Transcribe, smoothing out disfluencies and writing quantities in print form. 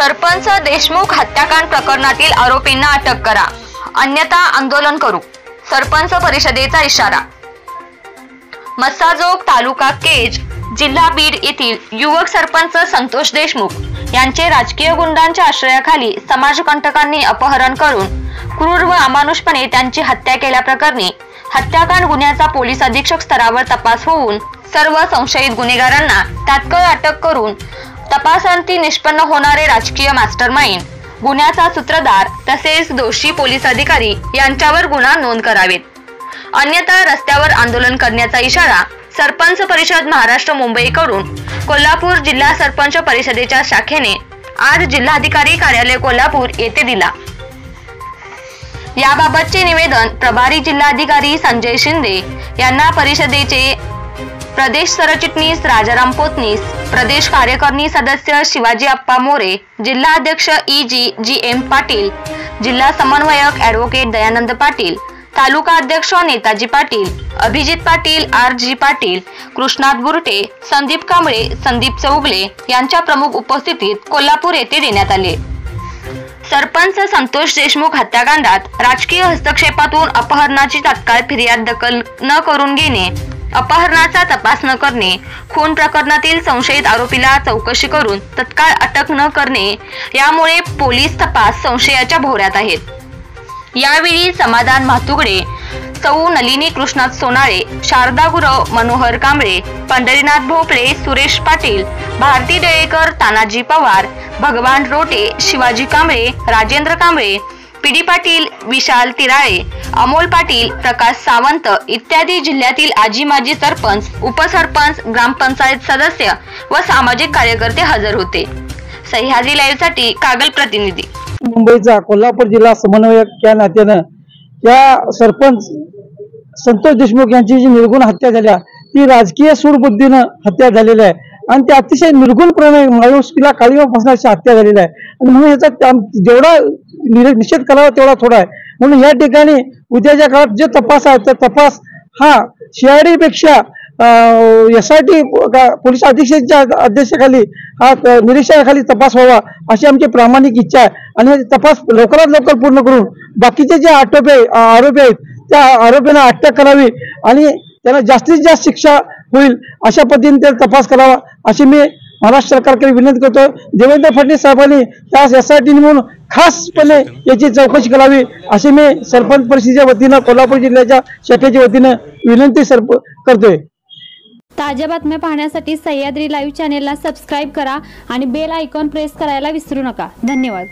सरपंच देशमुख हत्याकांड प्रकरणातील आरोपींना अटक करा, अन्यथा आंदोलन करू. सरपंच परिषदेचा इशारा. मस्साजोग तालुका केज जिल्हा बीड येथील युवक सरपंच संतोष देशमुख यांचे राजकीय गुंडांच्या आश्रयाखाली समाजकंटकांनी अपहरण करून क्रूर व अमानुषपणे त्यांची हत्या केल्याप्रकरणी हत्याकांड गुन्ह्याचा पोलीस अधीक्षक स्तरावर तपास होऊन सर्व संशयित गुन्हेगारांना तात्काळ अटक करून तपासांती निष्पन्न होणारे राजकीय मास्टरमाइंड, गुन्ह्याचा सूत्रधार तसेच दोषी पोलीस अधिकारी यांच्यावर गुन्हा नोंद करावेत, अन्यथा रस्त्यावर आंदोलन करण्याचा इशारा सरपंच परिषद महाराष्ट्र मुंबईकडून कोल्हापूर जिल्हा सरपंच परिषदेच्या शाखेने आज जिल्हाधिकारी कार्यालय कोल्हापूर येथे दिला. याबाबतचे निवेदन प्रभारी जिल्हाधिकारी संजय शिंदे यांना परिषदेचे प्रदेश सरचिटणीस राजाराम पोतनीस, प्रदेश कार्यकारिणी सदस्य शिवाजी अप्पा मोरे, जिल्हा अध्यक्ष जी.एम. पाटील, जिल्हा समन्वयक ॲडव्होकेट दयानंद पाटील, तालुका अध्यक्ष नेताजी पाटील, अभिजित पाटील, आर.जी. पाटील, कृष्णात बुरटे, संदीप कांबळे, संदीप चौगले यांच्या प्रमुख उपस्थितीत कोल्हापूर येथे देण्यात आले. सरपंच संतोष देशमुख हत्याकांडात राजकीय हस्तक्षेपातून अपहरणाची तात्काळ फिर्याद दखल न करून घेणे, अपहरणाचा तपास न करणे, खून प्रकरणातील संशयित आरोपीला चौकशी करून तत्काळ अटक न करणे यामुळे पोलीस तपास संशयाच्या भोवऱ्यात आहेत. यावेळी समाधान म्हातुगडे, सौ नलिनी कृष्णात सोनाळे, शारदा गुरव, मनोहर कांबळे, पंढरीनाथ भोपळे, सुरेश पाटील, भारती दयेकर, तानाजी पवार, भगवान रोटे, शिवाजी कांबळे, राजेंद्र कांबळे, पी.डी. पाटील, विशाल तिराळे, अमोल पाटील, प्रकाश सावंत इत्यादी जिल्ह्यातील आजी माजी सरपंच, उपसरपंच, ग्रामपंचायत सदस्य व सामाजिक कार्यकर्ते हजर होते. सह्याद्री लाईव्ह साठी कागल प्रतिनिधी. मुंबईचा कोल्हापूर जिल्हा समन्वयक या नात्यानं या सरपंच संतोष देशमुख यांची जी निर्गुण हत्या झाल्या ती राजकीय सूडबुद्धीनं हत्या झालेली आहे आणि ते अतिशय निर्गुणपणे माणुसकीला काळीमा फासण्याची हत्या झालेली आहे आणि म्हणून याचा जेवढा निषेध करावा तेवढा थोडा आहे. म्हणून या ठिकाणी उद्याच्या काळात जे तपास आहे त्या तपास हा CID पेक्षा SIT पोलीस अधीक्षकांच्या अध्यक्षतेखाली हा निरीक्षणाखाली तपास व्हावा अशी आमची प्रामाणिक इच्छा आहे आणि तपास लवकरात लवकर पूर्ण करून बाकीचे जे आरोपी आहेत त्या आरोपींना अटक करावी आणि त्यांना जास्तीत जास्त शिक्षा होईल अशा पद्धतीने त्याचा तपास करावा अशी मी महाराष्ट्र सरकारकडे विनंती करतो. देवेंद्र फडणवीस साहेबांनी त्या SIT म्हणून खासपणे याची चौकशी करावी अशी मी सरपंच परिषदेच्या वतीनं कोल्हापूर जिल्ह्याच्या शाखेच्या वतीनं विनंती करतोय. ताज्या बातम्या पाहण्यासाठी सह्याद्री लाईव्ह चॅनेलला सबस्क्राईब करा आणि बेल आयकॉन प्रेस करायला विसरू नका. धन्यवाद.